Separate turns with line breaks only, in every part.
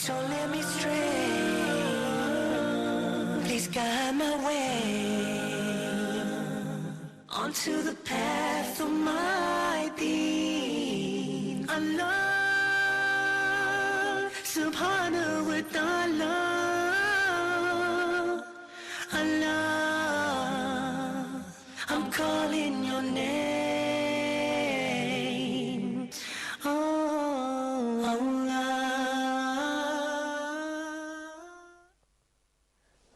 Don't let me stray. Please guide my way onto the path of my deen. Allah subhanahu wa ta'ala. Allah, I'm calling your name. Oh, Allah.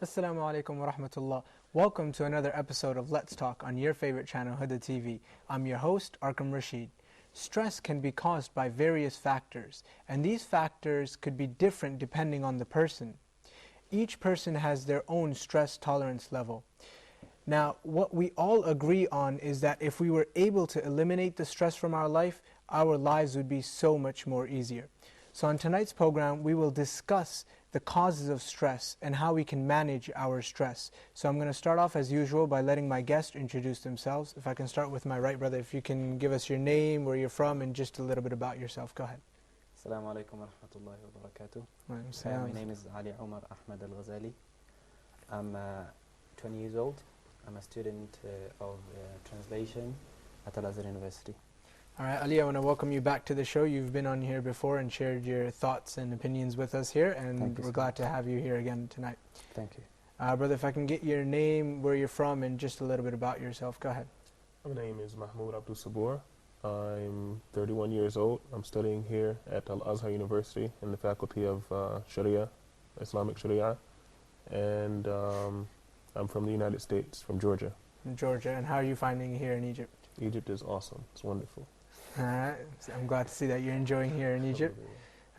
Assalamu alaikum wa rahmatullah. Welcome to another episode of Let's Talk on your favorite channel, Huda TV. I'm your host, Arkham Rashid. Stress can be caused by various factors, and these factors could be different depending on the person. Each person has their own stress tolerance level. Now, what we all agree on is that if we were able to eliminate the stress from our life, our lives would be so much more easier. So on tonight's program, we will discuss the causes of stress and how we can manage our stress. So I'm going to start off as usual by letting my guests introduce themselves. If I can start with my right brother, if you can give us your name, where you're from, and just a little bit about yourself. Go ahead.
Assalamu alaikum wa rahmatullahi wa barakatuh. My name is Ali Omar Ahmad Al-Ghazali. I'm 20 years old. I'm a student of translation at Al-Azhar University.
All right, Ali, I want to welcome you back to the show. You've been on here before and shared your thoughts and opinions with us here, and we're glad to have you here again tonight.
Thank you.
Brother, if I can get your name, where you're from, and just a little bit about yourself. Go ahead.
My name is Mahmoud Abdul Sabur. I'm 31 years old. I'm studying here at Al-Azhar University in the Faculty of Sharia, Islamic Sharia, and I'm from the United States, from Georgia.
From Georgia, and how are you finding it here in Egypt?
Egypt is awesome. It's wonderful.
All right, I'm glad to see that you're enjoying here in Egypt.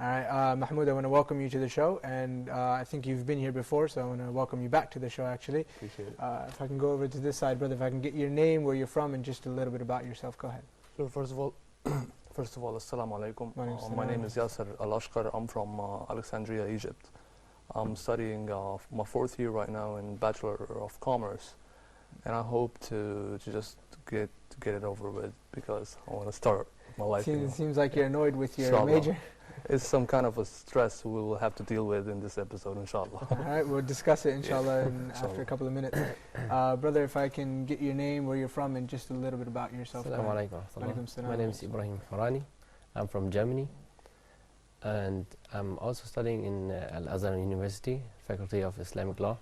All right, Mahmoud, I want to welcome you to the show, and I think you've been here before, so I want to welcome you back to the show, actually.
Appreciate it.
If I can go over to this side, brother, if I can get your name, where you're from, and just a little bit about yourself. Go ahead.
So first of all, assalamu alaikum. My name is Yasser Al-Ashqar. I'm from Alexandria, Egypt. I'm studying my fourth year right now in Bachelor of Commerce, and I hope to just get it over with because I want to start my life.
It seems like you're annoyed with your
inshallah.
Major.
It's some kind of a stress we will have to deal with in this episode, inshallah.
All right, we'll discuss it, inshallah, after a couple of minutes. Brother, if I can get your name, where you're from, and just a little bit about yourself.
Assalamu alaikum. My name is Ibrahim Farani. I'm from Germany, and I'm also studying in Al-Azhar University, Faculty of Islamic Law,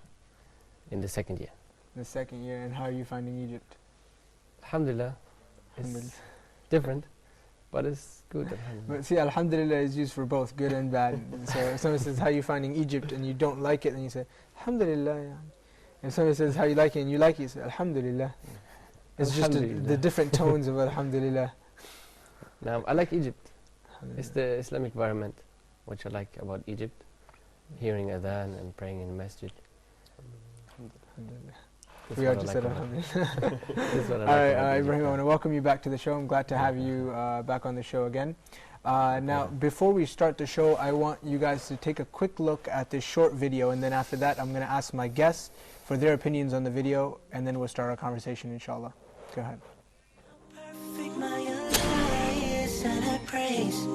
in the second year.
The second year, and how are you finding Egypt?
Alhamdulillah, it's different, but it's good. Alhamdulillah.
But see, alhamdulillah is used for both good and bad. So if someone says, how are you finding Egypt, and you don't like it, then you say, alhamdulillah. And if someone says, how you like it, and you like it, you say, alhamdulillah. It's just the different tones of alhamdulillah.
Now, I like Egypt. It's the Islamic environment, which I like about Egypt. Hearing adhan and praying in the masjid.
Alhamdulillah. We all just said alhamdulillah.
All
right, Ibrahim, I want to welcome you back to the show. I'm glad to have you back on the show again. Now, before we start the show, I want you guys to take a quick look at this short video, and then after that, I'm going to ask my guests for their opinions on the video, and then we'll start our conversation, inshallah. Go ahead.
Perfect my alliance and I praise.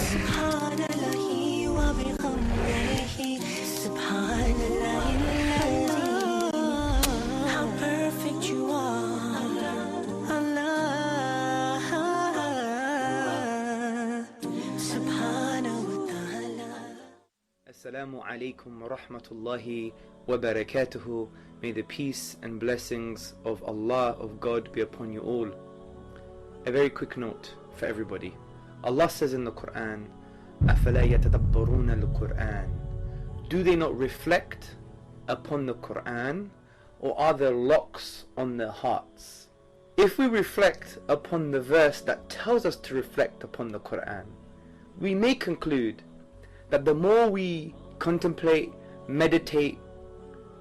Subhanallahi wa bihamdihi. Subhanallahi how perfect you are. Allah subhanahu wa ta'ala.
Assalamu alaikum wa rahmatullahi wa barakatuhu. May the peace and blessings of Allah, of God, be upon you all. A very quick note for everybody. Allah says in the Quran, أَفَلَا يَتَدَبَّرُونَ الْقُرْآنِ. Do they not reflect upon the Quran, or are there locks on their hearts? If we reflect upon the verse that tells us to reflect upon the Quran, we may conclude that the more we contemplate, meditate,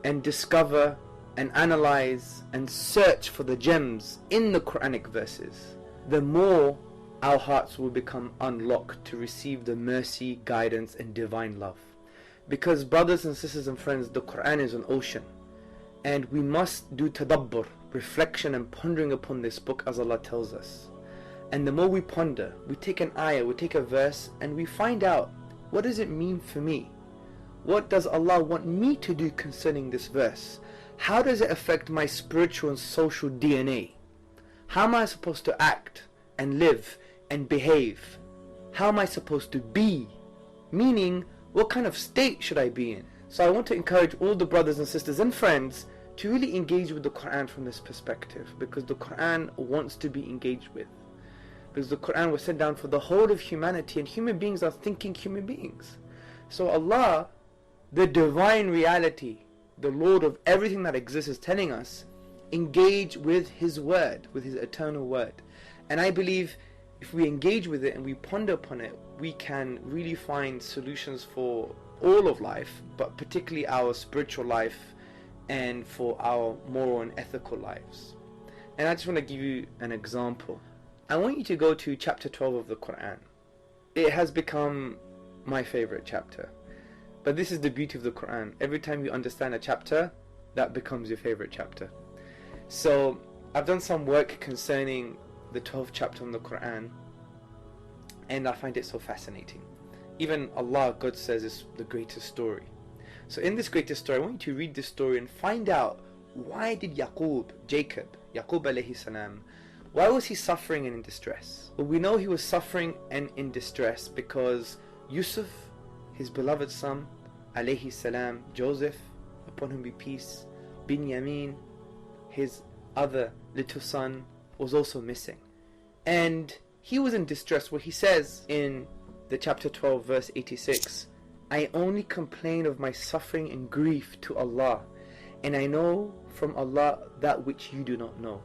and discover and analyze and search for the gems in the Quranic verses, the more our hearts will become unlocked to receive the mercy, guidance, and divine love. Because brothers and sisters and friends, the Quran is an ocean, and we must do tadabbur, reflection and pondering upon this book, as Allah tells us. And the more we ponder, we take an ayah, we take a verse, and we find out, what does it mean for me? What does Allah want me to do concerning this verse? How does it affect my spiritual and social DNA? How am I supposed to act and live and behave? How am I supposed to be? Meaning, what kind of state should I be in? So I want to encourage all the brothers and sisters and friends to really engage with the Quran from this perspective, because the Quran wants to be engaged with. Because the Quran was sent down for the whole of humanity, and human beings are thinking human beings. So Allah, the divine reality, the Lord of everything that exists, is telling us, engage with His word, with His eternal word. And I believe if we engage with it and we ponder upon it, we can really find solutions for all of life, but particularly our spiritual life and for our moral and ethical lives. And I just want to give you an example. I want you to go to chapter 12 of the Quran. It has become my favorite chapter. But this is the beauty of the Quran. Every time you understand a chapter, that becomes your favorite chapter. So I've done some work concerning the 12th chapter of the Quran, and I find it so fascinating. Even Allah, God says, is the greatest story. So in this greatest story, I want you to read this story and find out, why did Yaqub alayhi salam, why was he suffering and in distress? Well, we know he was suffering and in distress because Yusuf, his beloved son, alayhi salam, Joseph, upon whom be peace, Binyamin, his other little son, was also missing. And he was in distress, where he says in the chapter 12 verse 86, I only complain of my suffering and grief to Allah, and I know from Allah that which you do not know.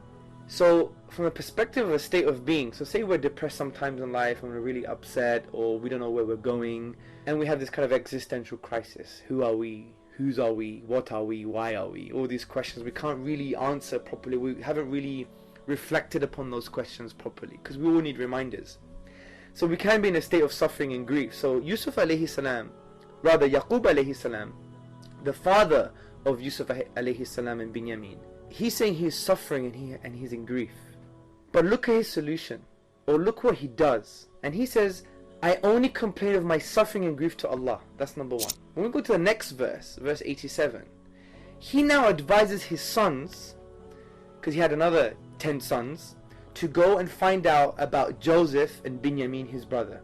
So from the perspective of a state of being, so say we're depressed sometimes in life and we're really upset, or we don't know where we're going, and we have this kind of existential crisis. Who are we? Whose are we? What are we? Why are we? All these questions we can't really answer properly. We haven't really reflected upon those questions properly, because we all need reminders. So we can be in a state of suffering and grief. So Yusuf alayhi salam, rather Yaqub alayhi salam, the father of Yusuf alayhi salam and Binyamin, he's saying he's suffering and he's in grief. But look at his solution, or look what he does. And he says, I only complain of my suffering and grief to Allah. That's number one. When we go to the next verse, verse 87, he now advises his sons, because he had another 10 sons, to go and find out about Joseph and Binyamin, his brother.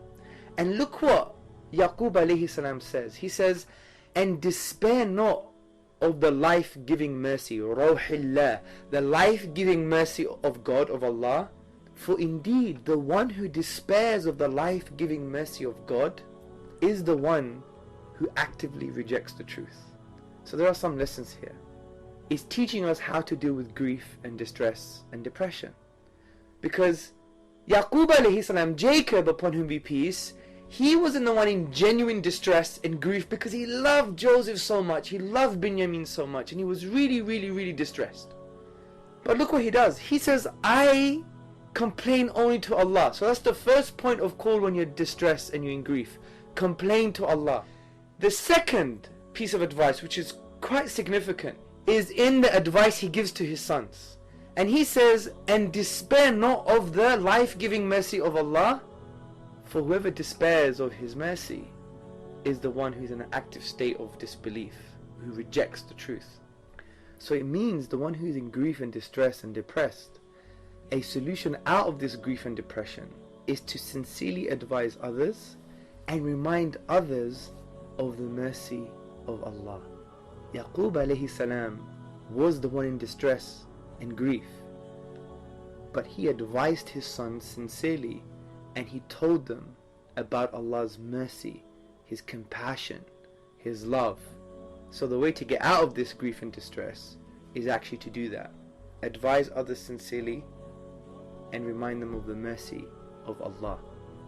And look what Yaqub alayhi salam says. He says, and despair not of the life-giving mercy, Rawhillah, the life-giving mercy of God, of Allah. For indeed, the one who despairs of the life-giving mercy of God is the one who actively rejects the truth. So there are some lessons here. It's teaching us how to deal with grief and distress and depression. Because Yaqub alayhi salam, Jacob, upon whom be peace, he wasn't the one in genuine distress and grief because he loved Joseph so much, he loved Binyamin so much, and he was really, really, really distressed. But look what he does. He says, I complain only to Allah. So that's the first point of call when you're distressed and you're in grief. Complain to Allah. The second piece of advice, which is quite significant, is in the advice he gives to his sons. And he says, and despair not of the life-giving mercy of Allah, for whoever despairs of His mercy is the one who's in an active state of disbelief, who rejects the truth. So it means the one who's in grief and distress and depressed, a solution out of this grief and depression is to sincerely advise others and remind others of the mercy of Allah. Yaqub alayhi salam was the one in distress and grief, but he advised his sons sincerely, and he told them about Allah's mercy, His compassion, His love. So the way to get out of this grief and distress is actually to do that. Advise others sincerely and remind them of the mercy of Allah.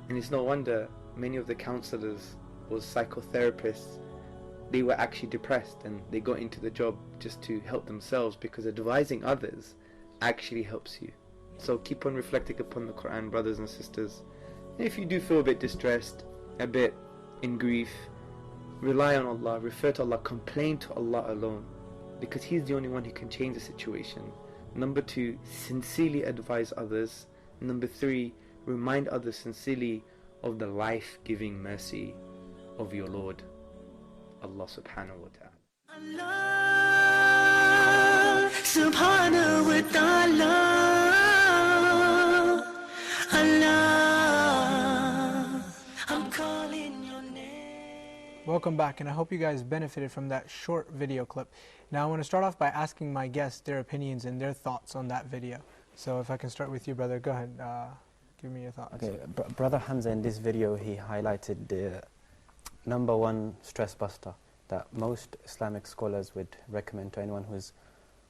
And it's no wonder many of the counselors or psychotherapists, they were actually depressed and they got into the job just to help themselves, because advising others actually helps you. So keep on reflecting upon the Quran, brothers and sisters. If you do feel a bit distressed, a bit in grief, rely on Allah, refer to Allah, complain to Allah alone, because He's the only one who can change the situation. Number 2, sincerely advise others. Number 3, remind others sincerely of the life-giving mercy of your Lord, Allah subhanahu wa ta'ala.
Allah subhanahu wa ta'ala. Allah, I'm calling your name.
Welcome back, and I hope you guys benefited from that short video clip. Now I want to start off by asking my guests their opinions and their thoughts on that video. So if I can start with you, brother, go ahead, give me your thoughts.
Okay, Brother Hamza, in this video he highlighted the number one stress buster that most Islamic scholars would recommend to anyone who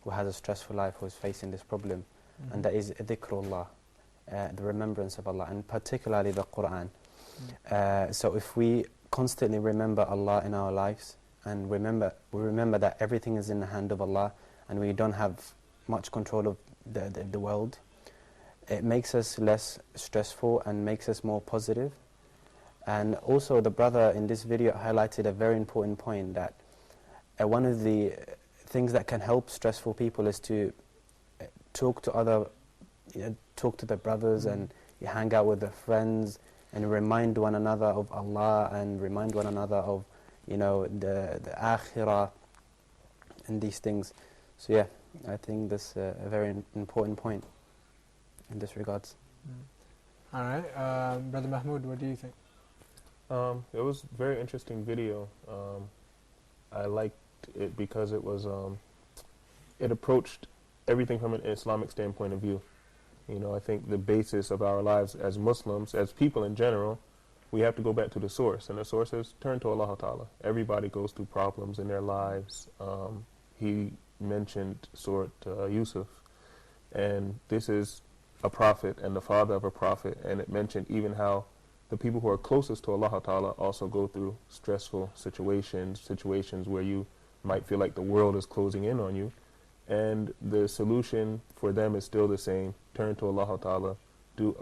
has a stressful life, who is facing this problem, and that is dhikrullah, the remembrance of Allah, and particularly the Quran. So if we constantly remember Allah in our lives, and we remember that everything is in the hand of Allah, and we don't have much control of the world, it makes us less stressful and makes us more positive. And also the brother in this video highlighted a very important point, that one of the things that can help stressful people is to talk to the brothers, and you hang out with their friends, and remind one another of Allah, and remind one another of, the akhirah and these things. So yeah, I think that's a very important point in this regards.
All right, Brother Mahmoud, what do you think?
It was a very interesting video. I liked it because it was it approached everything from an Islamic standpoint of view. I think the basis of our lives as Muslims, as people in general, we have to go back to the source, and the source is turn to Allah Ta'ala. Everybody goes through problems in their lives. He mentioned Surat Yusuf, and this is a prophet and the father of a prophet, and it mentioned even how the people who are closest to Allah Ta'ala also go through stressful situations where you might feel like the world is closing in on you, and the solution for them is still the same: turn to Allah Ta'ala,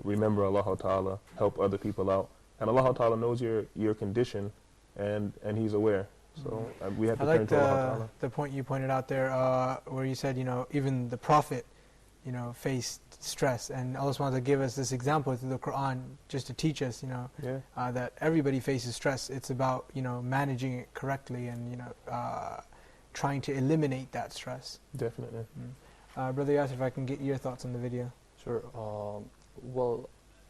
remember Allah Ta'ala, help other people out, and Allah Ta'ala knows your condition, and He's aware. So we have to turn to Allah Ta'ala.
The point you pointed out there, where you said, even the Prophet, faced stress, and Allah SWT give us this example through the Quran just to teach us, that everybody faces stress. It's about, managing it correctly and, trying to eliminate that stress.
Definitely.
Brother Yasser, if I can get your thoughts on the video.
Sure.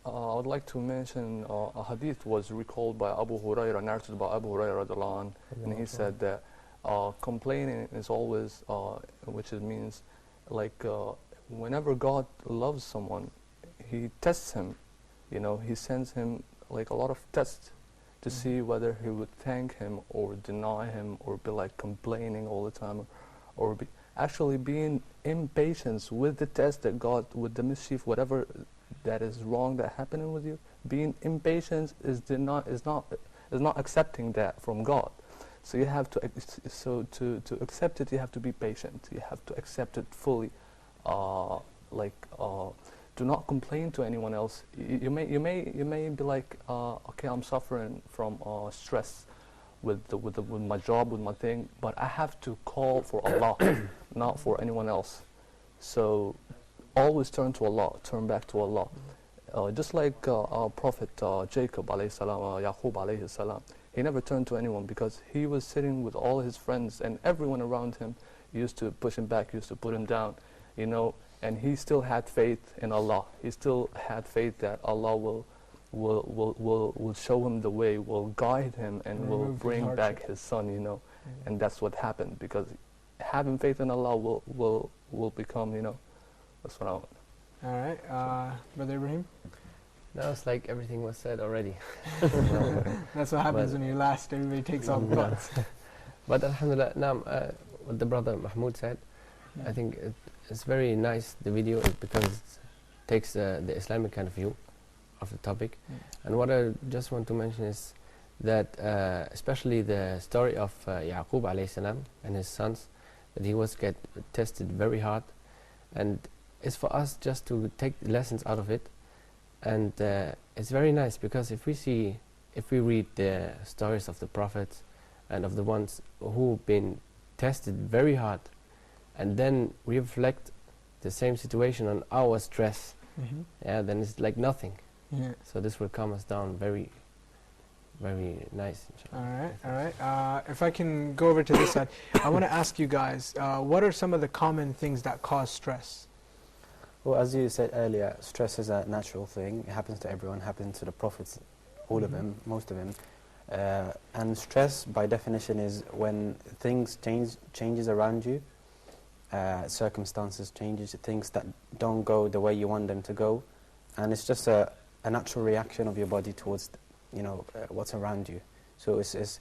I would like to mention a hadith was recalled by Abu Hurairah, narrated by Abu Hurairah radiallahu anh, and he said that complaining is always, which it means like whenever God loves someone, He tests him. He sends him like a lot of tests to see whether He would thank him or deny him, or be like complaining all the time, or actually being impatient with the test that God, with the mischief, whatever that is wrong that happening with you. Being impatient is not accepting that from God. So you have to to accept it, you have to be patient. You have to accept it fully. Do not complain to anyone else. You may be like, okay, I'm suffering from stress with my job, with my thing, but I have to call for Allah, not for anyone else. So always turn to Allah, turn back to Allah. Just like our Prophet Jacob alayhi salam, Yaqub alayhi salam, he never turned to anyone because he was sitting with all his friends, and everyone around him used to push him back, used to put him down, and he still had faith in Allah. He still had faith that Allah will show him the way, will guide him, and will bring back his son, and that's what happened, because having faith in Allah will become, that's what I want.
All right, Brother Ibrahim?
No, it's like everything was said already.
That's what happens when you last, everybody takes all the thoughts.
But alhamdulillah, what the brother Mahmoud said, I think it's very nice, the video, because it takes the Islamic kind of view of the topic. And what I just want to mention is that especially the story of Yaqub alayhi salam and his sons, that he was tested very hard, and it's for us just to take lessons out of it. And it's very nice, because if we read the stories of the prophets and of the ones who've been tested very hard, and then reflect the same situation on our stress, then it's like nothing.
Yeah.
So this will calm us down very, very nice.
All right. If I can go over to this side, I want to ask you guys, what are some of the common things that cause stress?
Well, as you said earlier, stress is a natural thing. It happens to everyone, happens to the prophets, all of them, most of them. And stress, by definition, is when things changes around you, circumstances changes, things that don't go the way you want them to go, and it's just a natural reaction of your body towards, what's around you. So it's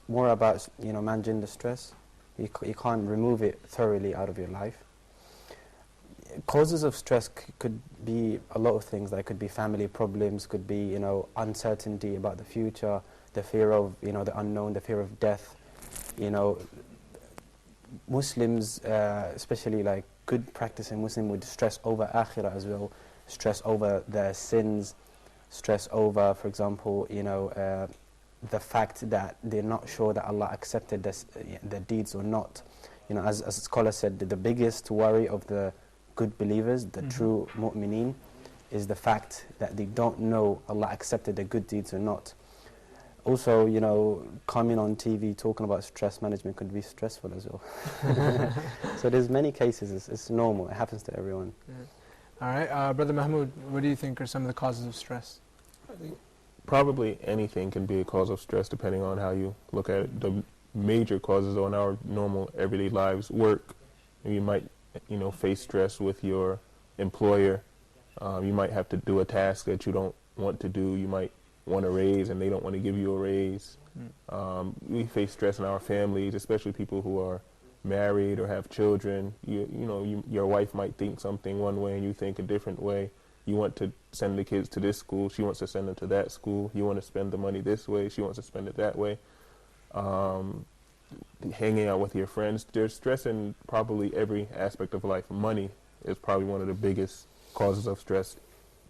more about, managing the stress. You can't remove it thoroughly out of your life. Causes of stress could be a lot of things. There could be family problems, could be, uncertainty about the future, the fear of, the unknown, the fear of death. Muslims, especially like good practicing Muslim, would stress over akhirah as well, stress over their sins, stress over, for example, the fact that they're not sure that Allah accepted their deeds or not. As a scholar said, the biggest worry of the good believers, the true mu'mineen, is the fact that they don't know Allah accepted their good deeds or not. Also, coming on TV talking about stress management could be stressful as well. So there's many cases, it's normal, it happens to everyone.
Yeah. All right, Brother Mahmoud, what do you think are some of the causes of stress?
I think probably anything can be a cause of stress depending on how you look at it. The major causes on our normal everyday lives, work. You might face stress with your employer. You might have to do a task that you don't want to do. You might want a raise and they don't want to give you a raise. We face stress in our families, especially people who are married or have children. Your wife might think something one way and you think a different way. You want to send the kids to this school, she wants to send them to that school. You want to spend the money this way, she wants to spend it that way. Hanging out with your friends, there's stress in probably every aspect of life. Money is probably one of the biggest causes of stress.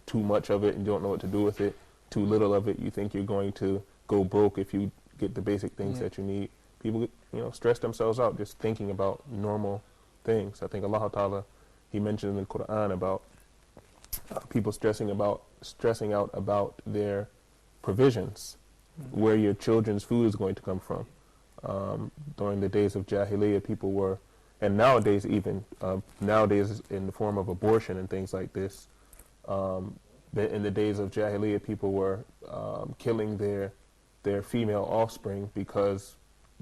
Too much of it and you don't know what to do with it. Too little of it, you think you're going to go broke if you get the basic things that you need. People, stress themselves out just thinking about normal things. I think Allah Ta'ala, He mentioned in the Quran about people stressing out about their provisions, where your children's food is going to come from. During the days of Jahiliyyah, people were, and nowadays even, nowadays in the form of abortion and things like this, in the days of Jahiliyyah, people were killing their female offspring because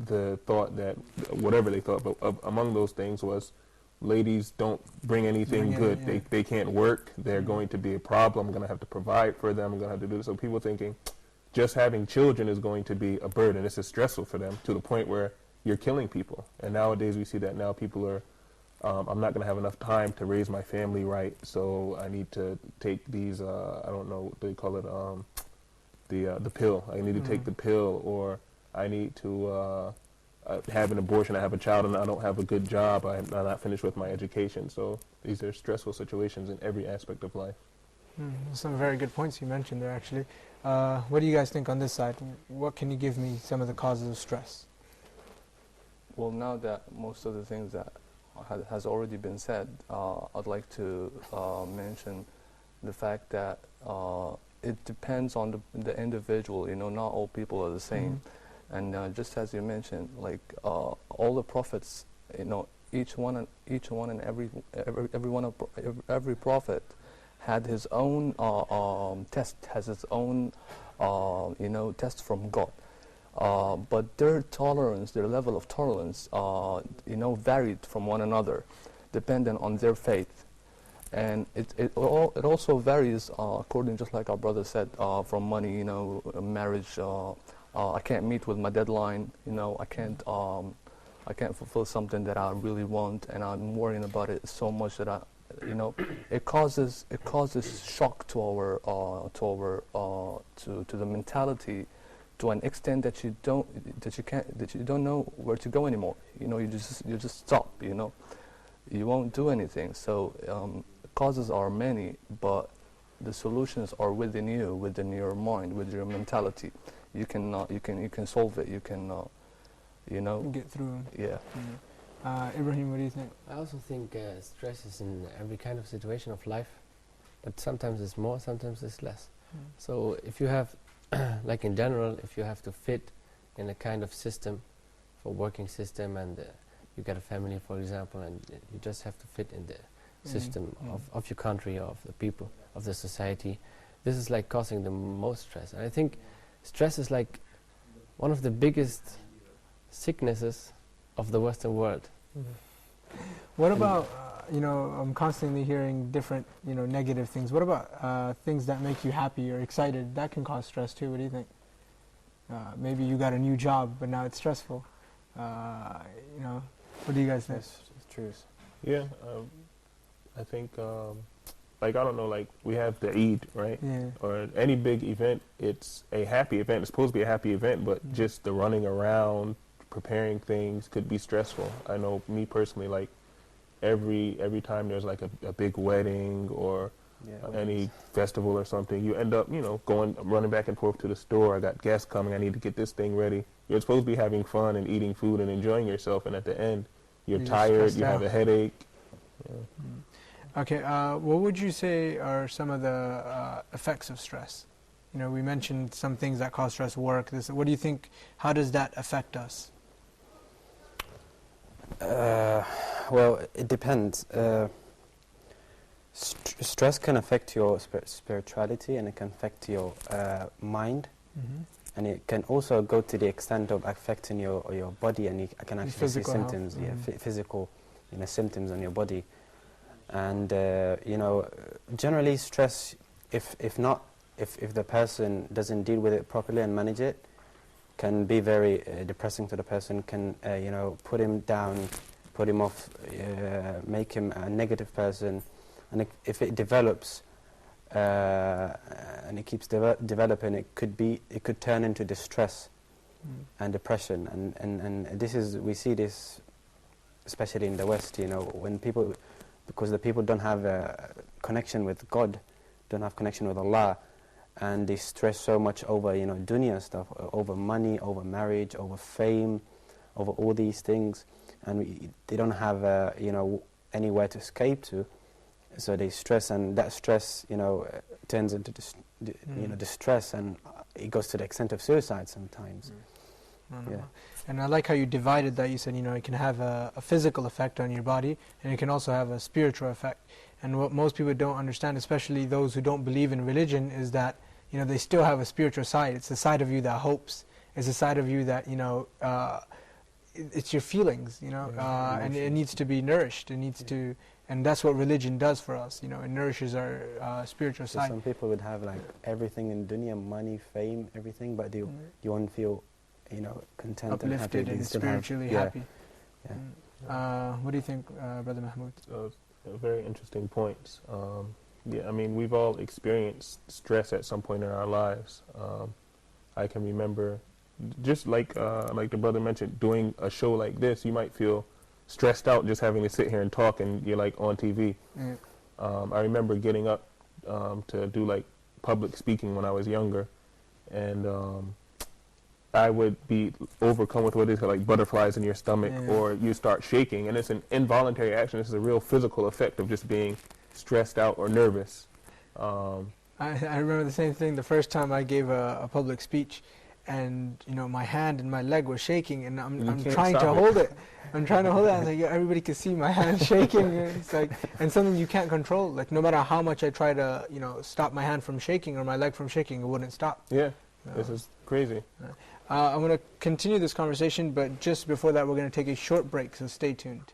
the thought that, whatever they thought, but among those things was, ladies don't bring anything good. They can't work. They're going to be a problem. I'm going to have to provide for them. I'm going to have to do this. So people thinking just having children is going to be a burden. This is stressful for them to the point where you're killing people. And nowadays we see that now people are, I'm not going to have enough time to raise my family right, so I need to take these, I don't know what they call it, the pill. I need to take the pill, or I need to have an abortion. I have a child and I don't have a good job. I'm not finished with my education. So these are stressful situations in every aspect of life.
Some very good points you mentioned there, actually. What do you guys think on this side? What can you give me some of the causes of stress?
Well, now that most of the things that has already been said, I'd like to mention the fact that it depends on the individual. Not all people are the same. And just as you mentioned, like all the prophets, each one and every prophet had his own test, has his own test from God. But their tolerance, their level of tolerance, varied from one another, dependent on their faith. And it also varies according, just like our brother said, from money, marriage. I can't meet with my deadline. I can't fulfill something that I really want, and I'm worrying about it so much that it causes shock to the mentality, to an extent that you don't know where to go anymore. You just stop. You won't do anything. So causes are many, but the solutions are within you, within your mind, with your mentality. You can solve it. You can
get through.
Yeah.
Ibrahim, what do you think?
I also think stress is in every kind of situation of life. but sometimes it's more, sometimes it's less. So if you have, like in general, if you have to fit in a kind of system, for working system, and you get a family, for example, and you just have to fit in the system of your country, of the people, of the society, this is like causing the most stress. And I think stress is like one of the biggest sicknesses of the Western world.
What about, I'm constantly hearing different, negative things. What about things that make you happy or excited? That can cause stress too. What do you think? Maybe you got a new job, but now it's stressful. What do you guys think?
It's true.
Yeah, I think, like, I don't know, like, we have the Eid, right?
Yeah.
Or any big event, it's a happy event. It's supposed to be a happy event, but just the running around, preparing things could be stressful. I know me personally, like, every time there's like a big wedding or any festival or something, you end up, running back and forth to the store. I got guests coming, I need to get this thing ready. You're supposed to be having fun and eating food and enjoying yourself, and at the end, you're tired, you have a headache. Yeah.
Okay, what would you say are some of the effects of stress? We mentioned some things that cause stress, work, this. What do you think, how does that affect us?
Well, it depends. Stress can affect your spirituality, and it can affect your mind, and it can also go to the extent of affecting your body, and you can actually see symptoms, physical, symptoms on your body. And generally, stress, if the person doesn't deal with it properly and manage it, can be very depressing to the person. Can put him down, put him off, make him a negative person. And if it develops and it keeps developing, it could turn into distress and depression. And we see this especially in the West. When people, because the people don't have a connection with God, don't have connection with Allah, and they stress so much over dunya stuff, over money, over marriage, over fame, over all these things, and they don't have anywhere to escape to. So they stress, and that stress, turns into distress, and it goes to the extent of suicide sometimes. Yeah.
And I like how you divided that. You said, it can have a physical effect on your body, and it can also have a spiritual effect. And what most people don't understand, especially those who don't believe in religion, is that they still have a spiritual side. It's the side of you that hopes. It's the side of you that it's your feelings, and it needs to be nourished. It needs to. And that's what religion does for us, it nourishes our spiritual side.
Some people would have like everything in dunya, money, fame, everything, but you won't feel, content
uplifted
and happy.
And spiritually happy.
Yeah.
What do you think, Brother Mahmoud?
Very interesting points. We've all experienced stress at some point in our lives. I can remember, just like the brother mentioned, doing a show like this, you might feel stressed out just having to sit here and talk, and you're like on TV. I remember getting up to do like public speaking when I was younger, and I would be overcome with what is like butterflies in your stomach, or you start shaking, and it's an involuntary action. This is a real physical effect of just being stressed out or nervous.
I remember the same thing the first time I gave a public speech, and my hand and my leg were shaking, and I'm trying to hold it. I'm trying to hold it, and like, everybody can see my hand shaking. It's like, and something you can't control. Like, no matter how much I try to, stop my hand from shaking or my leg from shaking, it wouldn't stop.
Yeah, this is crazy.
I'm going to continue this conversation, but just before that, we're going to take a short break, so stay tuned.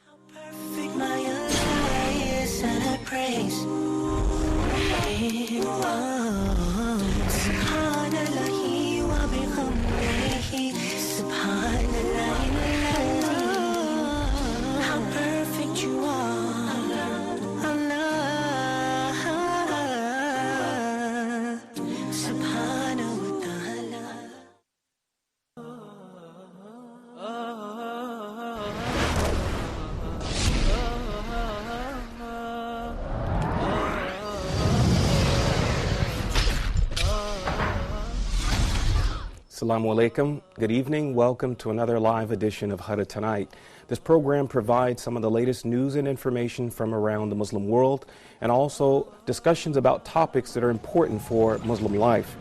How perfect my Allah is, and I praise Him. Subhanallah wa bihamdihi, Subhanallah. How perfect you are, Allah. Subhanahu wa ta'ala.
Assalamu alaikum. Good evening. Welcome to another live edition of Huda Tonight. This program provides some of the latest news and information from around the Muslim world and also discussions about topics that are important for Muslim life.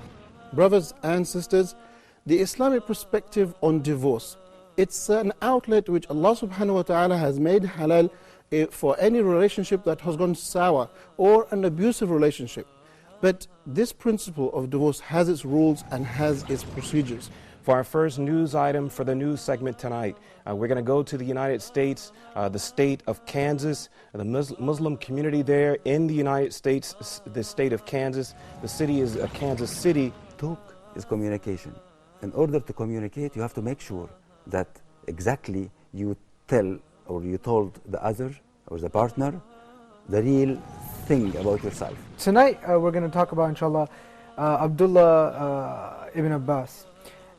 Brothers and sisters, the Islamic perspective on divorce. It's an outlet which Allah subhanahu wa ta'ala has made halal for any relationship that has gone sour or an abusive relationship. But this principle of divorce has its rules and has its procedures.
For our first news item for the news segment tonight, we're going to go to the United States, the state of Kansas, the Muslim community there in the United States, the state of Kansas. The city is Kansas City.
Talk is communication. In order to communicate, you have to make sure that exactly you tell or you told the other or the partner the real thing about yourself.
Tonight we're going to talk about, inshallah, Abdullah ibn Abbas.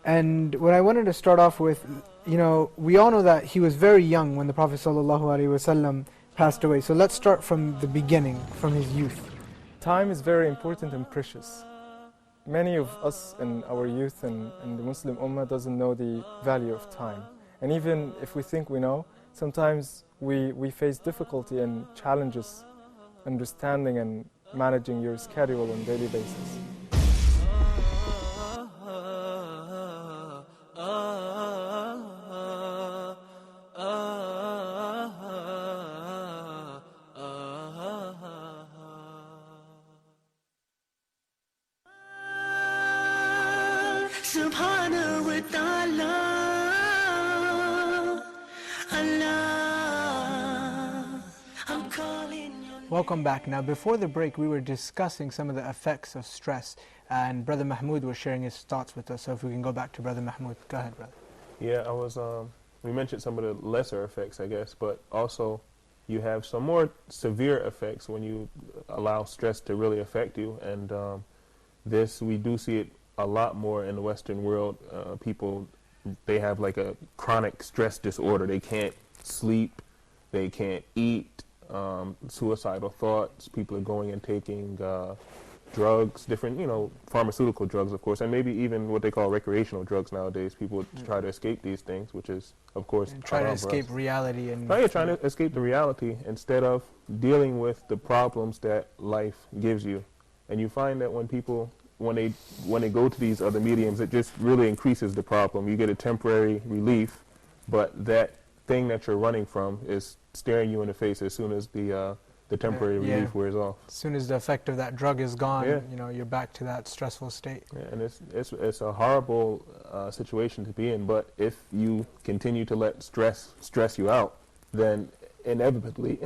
And what I wanted to start off with, you know, we all know that he was very young when the Prophet ﷺ passed away. So let's start from the beginning, from his youth.
Time is very important and precious. Many of us in our youth and the Muslim Ummah doesn't know the value of time. And even if we think we know, sometimes we face difficulty and challenges understanding and managing your schedule on a daily basis.
Subhanahu wa ta'ala, Allah, I'm calling your name.
Welcome back. Now, before the break, we were discussing some of the effects of stress, and Brother Mahmoud was sharing his thoughts with us. So if we can go back to Brother Mahmoud. Go ahead, brother.
Yeah, we mentioned some of the lesser effects, I guess, but also you have some more severe effects when you allow stress to really affect you, and we do see it a lot more in the Western world. People, they have like a chronic stress disorder. They can't sleep, they can't eat, suicidal thoughts. People are going and taking drugs, different, pharmaceutical drugs, of course, and maybe even what they call recreational drugs nowadays. People try to escape these things, which is, of course,
and try to escape reality. And
you're trying to escape the reality instead of dealing with the problems that life gives you. And you find that when people, when they go to these other mediums, it just really increases the problem. You get a temporary relief, but that thing that you're running from is staring you in the face as soon as the temporary relief wears off.
As soon as the effect of that drug is gone, you're back to that stressful state.
Yeah, and it's a horrible situation to be in. But if you continue to let stress you out, then inevitably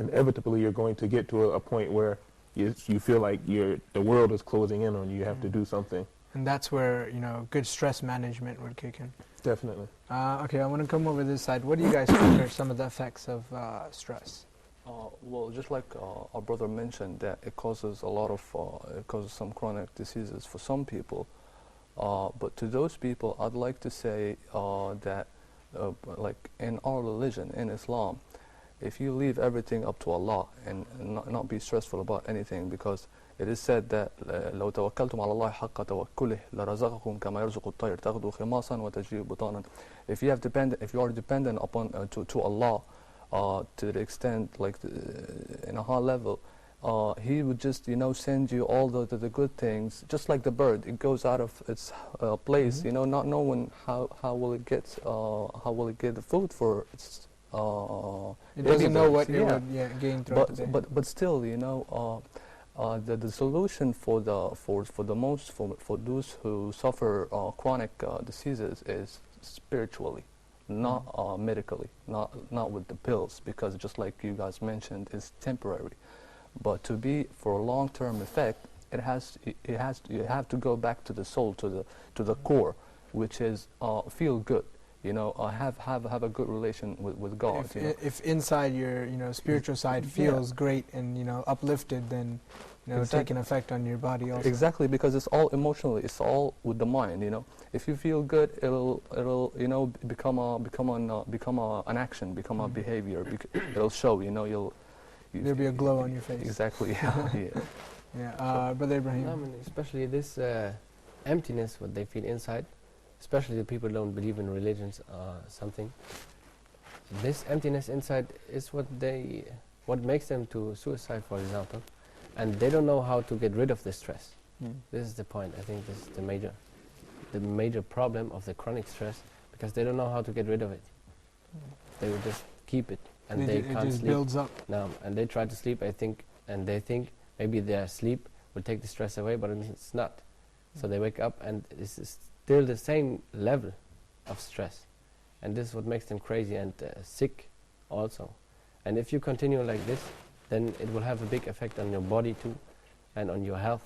you're going to get to a point where you feel like the world is closing in on you. You have to do something.
And that's where good stress management would kick in.
Definitely.
Okay, I want to come over this side. What do you guys think are some of the effects of stress?
Well, just like our brother mentioned, that it causes some chronic diseases for some people. But to those people, I'd like to say that, like in our religion, in Islam, if you leave everything up to Allah and not be stressful about anything, because it is said that لو توكلتم على الله حق توكله لرزقكم كما يرزق الطير تغدو خماصا وتجري بطانا. If you are dependent upon to Allah to the extent in a high level, He would just send you all the good things, just like the bird. It goes out of its place, not knowing how will it get the food for its.
It doesn't know what it would gain throughout the day.
But still, the solution for those who suffer chronic diseases is spiritually, not medically, not with the pills, because just like you guys mentioned, it's temporary. But to be for a long-term effect, you have to go back to the soul, to the core, which is feel good. Have a good relation with God.
If inside your spiritual side feels great and uplifted, then take an effect on your body also.
Exactly, because it's all emotionally. It's all with the mind. If you feel good, it'll become an action, become a behavior. It'll show.
There'll be a glow on your face.
Exactly.
Brother Ibrahim.
Especially this emptiness, what they feel inside. especially the people who don't believe in religions or something. This emptiness inside is what makes them to suicide, for example, and they don't know how to get rid of the stress. This is the point. I think this is the major problem of the chronic stress, because they don't know how to get rid of it. They will just keep it, and they can't
just
sleep.
builds up.
No, and they try to sleep, I think, and they think maybe their sleep will take the stress away, but it's not. So they wake up and this is still the same level of stress, and this is what makes them crazy and sick also. And if you continue like this, then it will have a big effect on your body too, and on your health.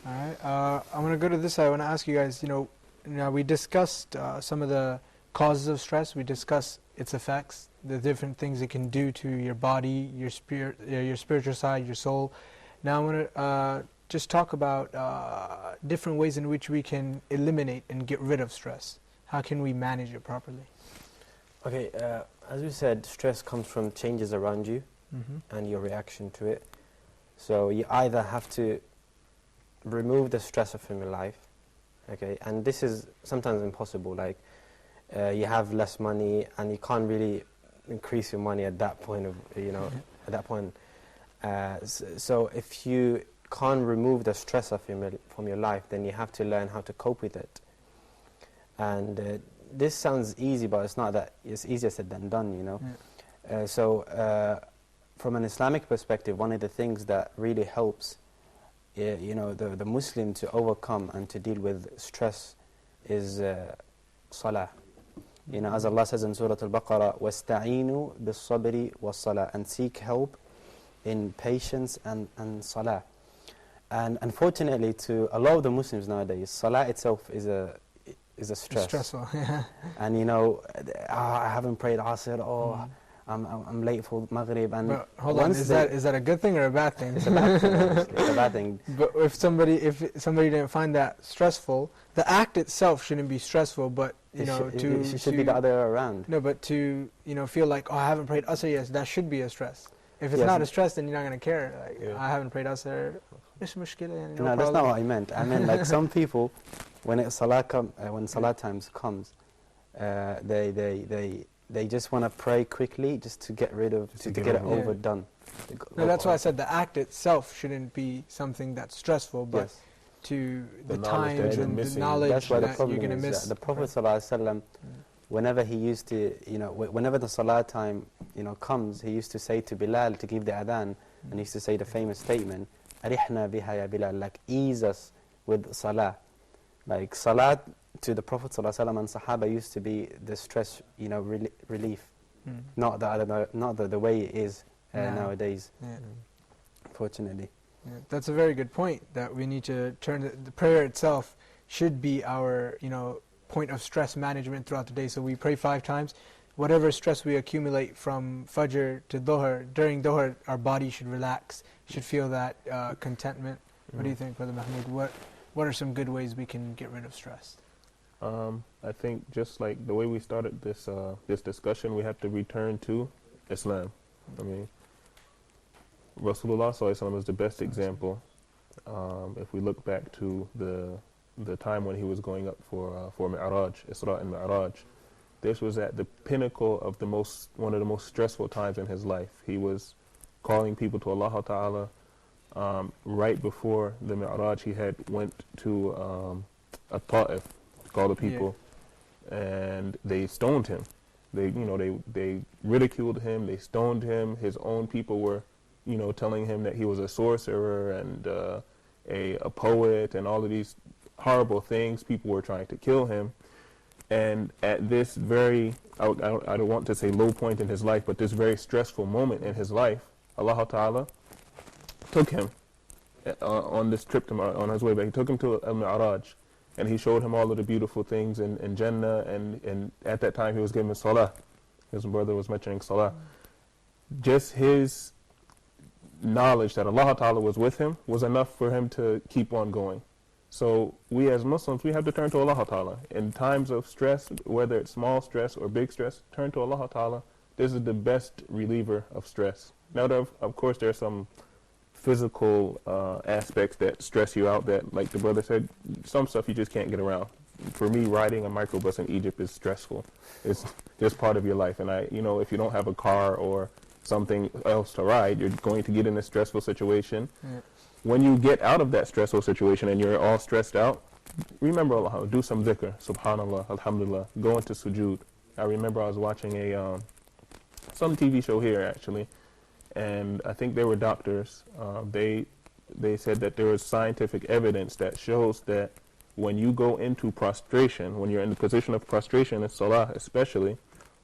All right, I'm going to go to this side. I want to ask you guys, now we discussed some of the causes of stress. We discussed its effects, the different things it can do to your body, your spirit, your spiritual side, your soul. Now I want to just talk about different ways in which we can eliminate and get rid of stress. How can we manage it properly?
Okay, as we said, stress comes from changes around you and your reaction to it. So you either have to remove the stressor from your life, okay, and this is sometimes impossible. Like you have less money and you can't really increase your money at that point of, at that point. So if you can't remove the stressor from your life, then you have to learn how to cope with it. And this sounds easy, but it's not that. It's easier said than done, So from an Islamic perspective, one of the things that really helps the Muslim to overcome and to deal with stress is salah. As Allah says in Surah Al-Baqarah, وَاسْتَعِينُوا بِالصَّبْرِ وَالصَّلَاةِ, and seek help in patience and salah. And unfortunately, to a lot of the Muslims nowadays, salah itself is a stress.
It's stressful.
And I haven't prayed Asr, I'm late for Maghrib. And
but hold on, is that a good thing or a bad thing?
It's a bad thing, honestly. It's a bad thing.
But if somebody didn't find that stressful, the act itself shouldn't be stressful, but
it should be the other way around.
No, but to feel like, I haven't prayed Asr, yes, that should be a stress. If it's not a stress, then you're not going to care. Like, I haven't prayed Asr.
No, that's not what I meant. I meant like some people, when Salah times comes, they just want to pray quickly, just to get rid of, to get it overdone.
No, that's why I said the act itself shouldn't be something that's stressful, but to the times and the knowledge that you're going to miss.
The Prophet ﷺ, whenever he used to, whenever the Salah time, comes, he used to say to Bilal to give the adhan, and he used to say the famous statement, "Arihna biha ya Bilal," like ease us with Salah. Like Salat to the Prophet ﷺ and Sahaba used to be the stress, relief, not the way it is nowadays. Unfortunately.
Yeah, that's a very good point. That we need to turn the prayer itself should be our point of stress management throughout the day. So we pray 5 times. Whatever stress we accumulate from Fajr to Dhuhr, during Dhuhr, our body should relax, should feel that contentment. What do you think, Brother Mahmoud? What are some good ways we can get rid of stress?
I think just like the way we started this discussion, we have to return to Islam. I mean, Rasulullah ﷺ is the best example. If we look back to the time when he was going up for Mi'raj, Isra and Mi'raj, this was at the pinnacle of one of the most stressful times in his life. He was calling people to Allah Ta'ala. Right before the Mi'raj, he had went to a Ta'if, called the people, and they stoned him. They ridiculed him, they stoned him. His own people were, telling him that he was a sorcerer and a poet and all of these horrible things. People were trying to kill him. And at this very, I don't want to say low point in his life, but this very stressful moment in his life, Allah Ta'ala took him on this trip on his way back. He took him to Al-Mi'raj, and he showed him all of the beautiful things in Jannah, and at that time he was given Salah. His brother was mentioning Salah. Just his knowledge that Allah Ta'ala was with him was enough for him to keep on going. So we as Muslims, we have to turn to Allah Ta'ala. In times of stress, whether it's small stress or big stress, turn to Allah Ta'ala. This is the best reliever of stress. Now, of course, there are some physical aspects that stress you out that, like the brother said, some stuff you just can't get around. For me, riding a microbus in Egypt is stressful. It's just part of your life. And if you don't have a car or something else to ride, you're going to get in a stressful situation. Yeah. When you get out of that stressful situation and you're all stressed out, remember Allah, do some dhikr, subhanallah, alhamdulillah, go into sujood. I remember I was watching some TV show here actually, and I think they were doctors. They said that there is scientific evidence that shows that when you go into prostration, when you're in the position of prostration in salah especially,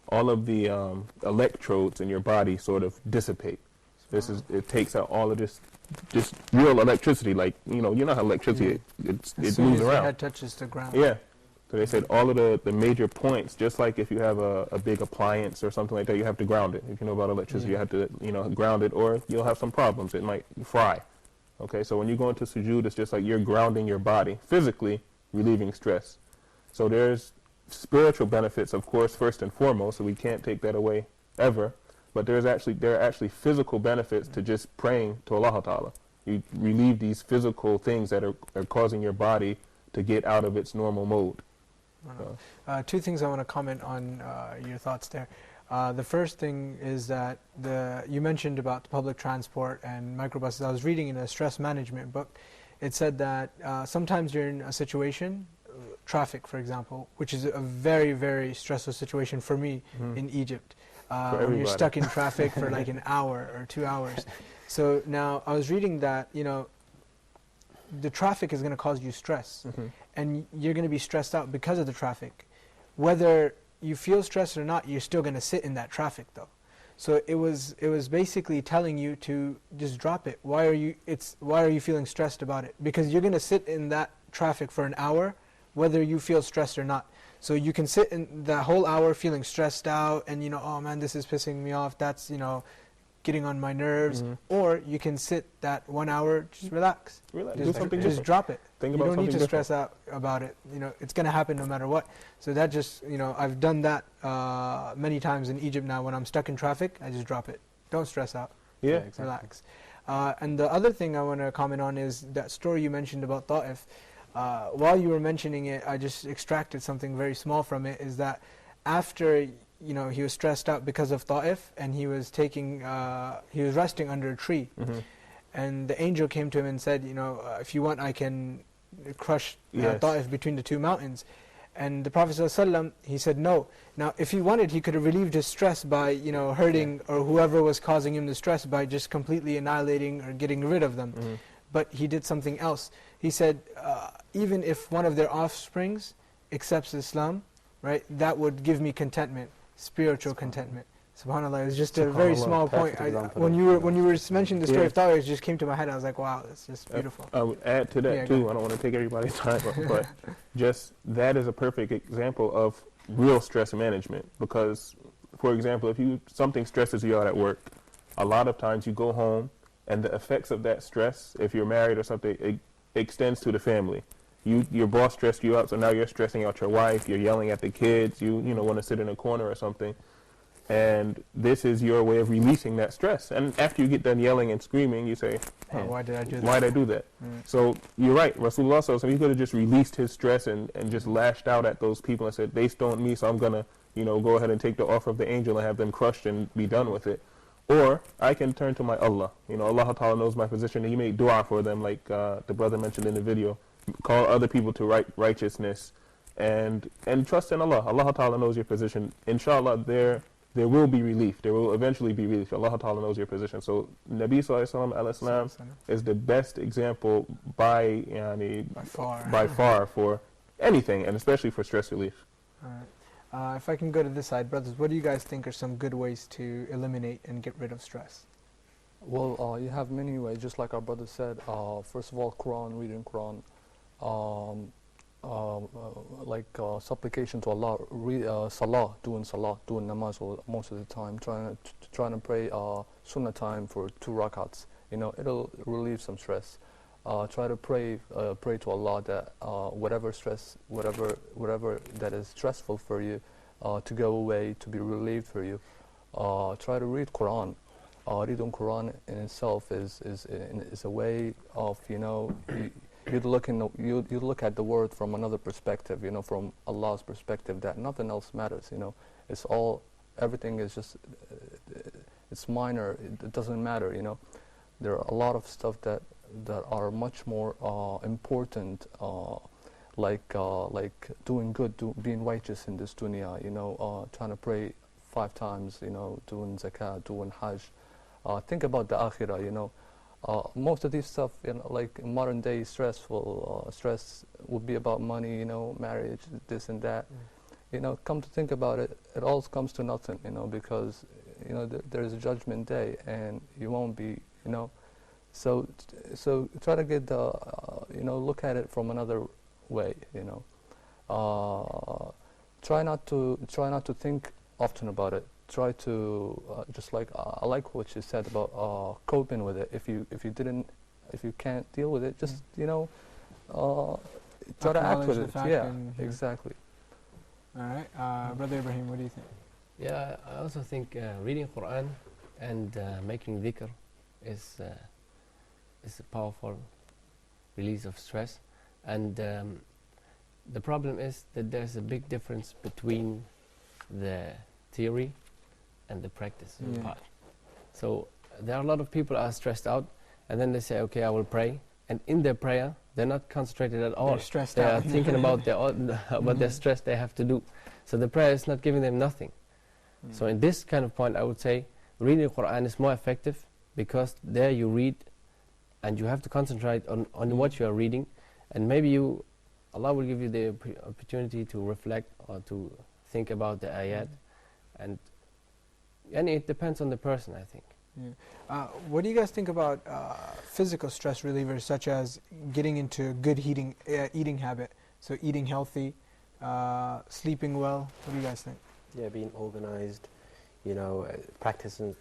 all of the electrodes in your body sort of dissipate. It takes out all of this just real electricity, like, you know how electricity, it moves around. As soon as your
head touches the ground.
Yeah. So they said all of the major points, just like if you have a big appliance or something like that, you have to ground it. If you know about electricity, you have to, ground it, or you'll have some problems. It might fry. Okay, so when you go into sujood, it's just like you're grounding your body, physically relieving stress. So there's spiritual benefits, of course, first and foremost, so we can't take that away ever. But there are actually physical benefits to just praying to Allah Ta'ala. You relieve these physical things that are causing your body to get out of its normal mode.
So. Two things I want to comment on your thoughts there. The first thing is that you mentioned about public transport and microbuses. I was reading in a stress management book. It said that sometimes you're in a situation, traffic for example, which is a very, very stressful situation for me in Egypt. When you're stuck in traffic for like an hour or 2 hours. So now I was reading that, the traffic is going to cause you stress. And you're going to be stressed out because of the traffic. Whether you feel stressed or not, you're still going to sit in that traffic though. So it was basically telling you to just drop it. Why are you feeling stressed about it? Because you're going to sit in that traffic for an hour, whether you feel stressed or not. So you can sit in the whole hour feeling stressed out and, oh man, this is pissing me off, that's, getting on my nerves. Or you can sit that 1 hour, just relax. Just drop it. You don't need to stress out about it. It's going to happen no matter what. So that just, I've done that many times in Egypt now. When I'm stuck in traffic, I just drop it. Don't stress out.
Yeah, exactly.
Relax. And the other thing I want to comment on is that story you mentioned about Ta'if. While you were mentioning it, I just extracted something very small from it, is that after he was stressed out because of Ta'if, and he was resting under a tree, and the angel came to him and said, if you want, I can crush Ta'if between the two mountains. And the Prophet ﷺ, he said no. Now if he wanted, he could have relieved his stress by hurting or whoever was causing him the stress by just completely annihilating or getting rid of them. But he did something else. He said, even if one of their offsprings accepts Islam, right, that would give me contentment, spiritual contentment. SubhanAllah, it's just a very small point. When you were mentioning the story of Tawfiq, it just came to my head. I was like, wow, that's just beautiful.
I would add to that too. I don't want to take everybody's time, but just that is a perfect example of real stress management. Because, for example, if something stresses you out at work, a lot of times you go home, and the effects of that stress, if you're married or something, it extends to the family. Your boss stressed you out, so now you're stressing out your wife, you're yelling at the kids, you want to sit in a corner or something. And this is your way of releasing that stress. And after you get done yelling and screaming, you say,
why did I do that?
Why did I do that? So you're right, Rasulullah, so he could have just released his stress and just lashed out at those people and said, they stoned me, so I'm going to go ahead and take the offer of the angel and have them crushed and be done with it. Or I can turn to my Allah. Allah Ta'ala knows my position. He made dua for them, like the brother mentioned in the video. Call other people to righteousness and trust in Allah. Allah Ta'ala knows your position. Inshallah, there will be relief. There will eventually be relief. Allah Ta'ala knows your position. So Nabi Sallallahu Alaihi Wasallam is the best example by far for anything, and especially for stress relief.
All right. If I can go to this side, brothers, what do you guys think are some good ways to eliminate and get rid of stress?
Well, you have many ways, just like our brother said. First of all, reading Quran, supplication to Allah, salah, doing namaz most of the time, trying to pray sunnah time for 2 rakats. It'll relieve some stress. Try to pray to Allah that whatever stress, whatever that is stressful for you, to go away, to be relieved for you. Try to read Quran. reading Quran in itself is a way of, you know, you'd look at the word from another perspective, you know, from Allah's perspective, that nothing else matters, you know. It's all, everything is just, it's minor, it doesn't matter, you know. There are a lot of stuff that are much more important, like doing good, being righteous in this dunya, you know, trying to pray 5 times, you know, doing zakat, doing hajj. Think about the akhirah, you know. Most of these stuff, you know, like modern day stress would be about money, you know, marriage, this and that. You know, come to think about it, it all comes to nothing, you know, because, you know, there's a judgment day and you won't be, you know. So try to get the, you know, look at it from another way, you know. Try not to think often about it. Try to just like I like what you said about coping with it. If you can't deal with it, just you know, try to act with it. Yeah, exactly.
All right, Brother Ibrahim, what do you think?
Yeah, I also think reading Quran and making dhikr is a powerful release of stress. And the problem is that there's a big difference between the theory and the practice part. So there are a lot of people are stressed out, and then they say, okay, I will pray, and in their prayer they're not concentrated at all.
They're stressed
they
out.
are thinking about what their stress they have to do. So the prayer is not giving them nothing. So in this kind of point, I would say reading the Quran is more effective, because there you read and you have to concentrate on what you are reading, and maybe Allah will give you the opportunity to reflect or to think about the ayat, and it depends on the person, I think.
Yeah. What do you guys think about physical stress relievers, such as getting into good eating habit? So eating healthy, sleeping well. What do you guys think?
Yeah, being organized, you know, practicing,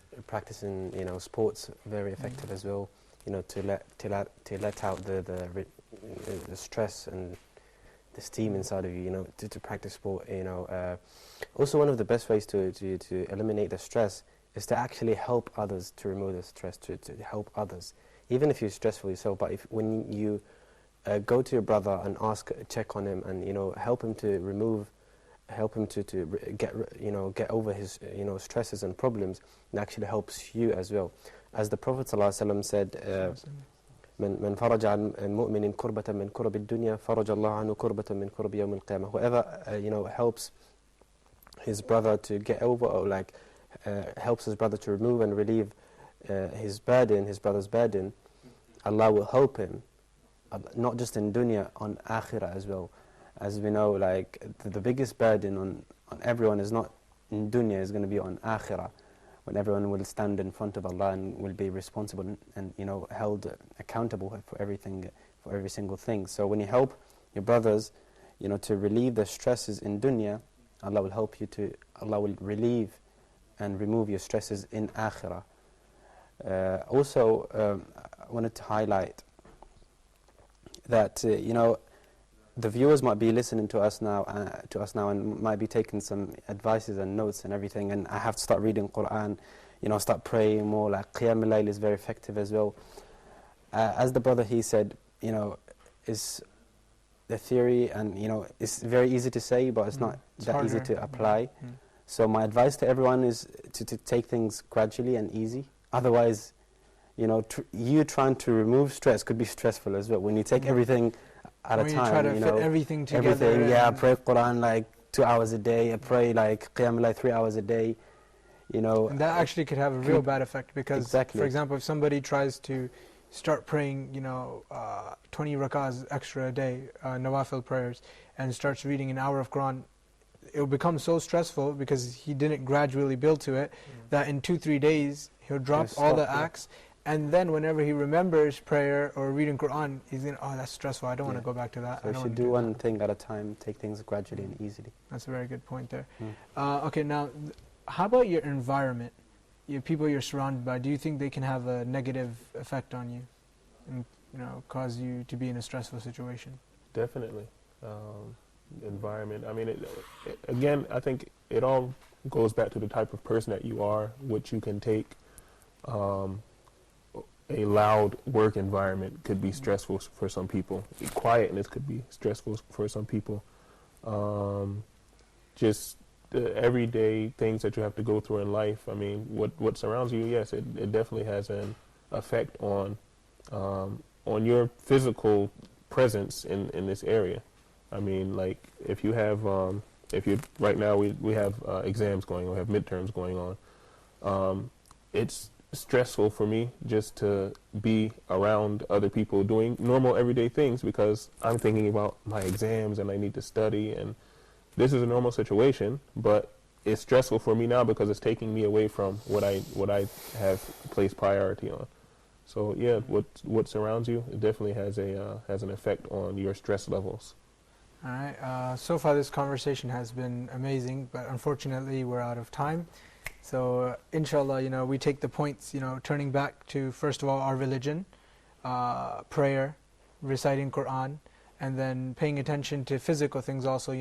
you know, sports, very effective as well. You know, to let out the stress and the steam inside of you. You know, to practice sport. You know, also one of the best ways to eliminate the stress is to actually help others to remove the stress, to help others, even if you're stressed for yourself. But when you go to your brother and check on him, and you know, help him to get over his stresses and problems, it actually helps you as well. As the Prophet ﷺ said, من فرج عن مؤمن كربة من كرب الدنيا فرج الله عنه كربة من كرب يوم القيامة. Whoever helps his brother to get over, or like helps his brother to remove and relieve his brother's burden, Allah will help him, not just in dunya, on akhirah as well. As we know, like the biggest burden on everyone is not in dunya, is going to be on akhirah, when everyone will stand in front of Allah and will be responsible and you know, held accountable for everything, for every single thing. So when you help your brothers, you know, to relieve the stresses in dunya, Allah will relieve and remove your stresses in akhirah. Also, I wanted to highlight that you know, the viewers might be listening to us now and might be taking some advices and notes and everything, and I have to start reading Quran, you know, start praying more. Like Qiyam al-Layl is very effective as well. As the brother he said, you know, is the theory, and you know, it's very easy to say, but it's not that easy to apply. So my advice to everyone is to take things gradually and easy. Otherwise, you know, you trying to remove stress could be stressful as well. When you take everything at a time,
you try to fit everything together.
I pray Quran like 2 hours a day. I pray like Qiyam al-Layl 3 hours a day. You know,
and that actually could have a real bad effect, because, for example, if somebody tries to start praying, you know, 20 rakahs extra a day, nawafil prayers, and starts reading an hour of Quran, it will become so stressful because he didn't gradually build to it, that in 2-3 days he'll drop all the acts. And then whenever he remembers prayer or reading Quran, he's in, oh, that's stressful, I don't want to go back to that.
So you should do one thing at a time, take things gradually and easily.
That's a very good point there. Okay, now, how about your environment? Your people you're surrounded by, do you think they can have a negative effect on you and, you know, cause you to be in a stressful situation?
Definitely. Environment, I mean, again, I think it all goes back to the type of person that you are, what you can take, a loud work environment could be stressful for some people. Quietness could be stressful for some people. Just the everyday things that you have to go through in life. I mean, what surrounds you, yes, it definitely has an effect on your physical presence in this area. I mean, like if you have right now we have exams going on, we have midterms going on. It's stressful for me just to be around other people doing normal everyday things because I'm thinking about my exams and I need to study, and this is a normal situation, but it's stressful for me now because it's taking me away from what I have placed priority on. So yeah, what surrounds you, it definitely has an effect on your stress levels.
All right. So far, this conversation has been amazing, but unfortunately, we're out of time. So, inshallah, we take the points, turning back to, first of all, our religion, prayer, reciting Quran, and then paying attention to physical things also,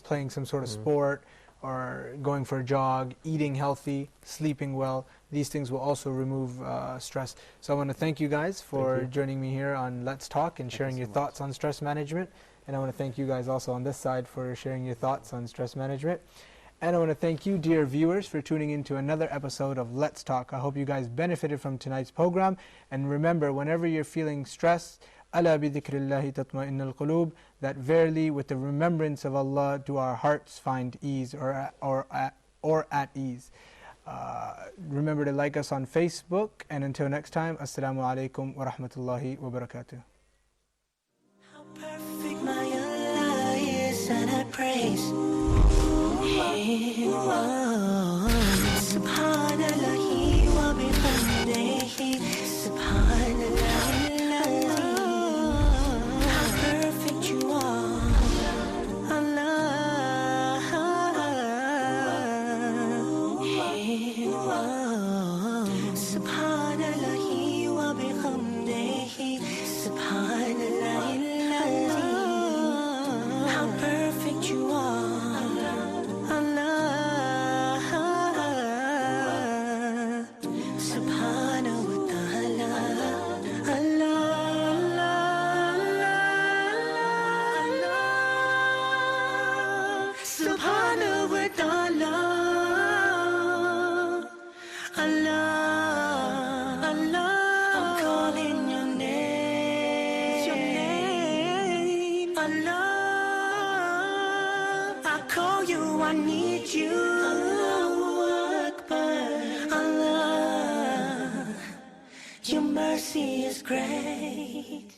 playing some sort of sport, or going for a jog, eating healthy, sleeping well. These things will also remove stress. So I want to thank you guys for joining me here on Let's Talk and sharing your thoughts on stress management. And I want to thank you guys also on this side for sharing your thoughts on stress management. And I want to thank you, dear viewers, for tuning in to another episode of Let's Talk. I hope you guys benefited from tonight's program. And remember, whenever you're feeling stressed, أَلَا بِذِكْرِ اللَّهِ تَطْمَئِنُّ الْقُلُوبِ, that verily with the remembrance of Allah do our hearts find ease or at ease. Remember to like us on Facebook, and until next time, Assalamu alaikum wa rahmatullahi wa barakatuh.
How perfect my Allah is, and I praise Him. Subhanallah wa bihamdihi, Subhanallah. How perfect you are, Allah. Subhanallah wa bihamdihi, Subhanallah. How perfect you are, Allah. Subhanahu wa ta'ala, Allah, Subhanahu wa ta'ala, Allah, Allah. I'm calling your name, Allah. I call you, I need you, Allahu Akbar, Allah. Your mercy is great.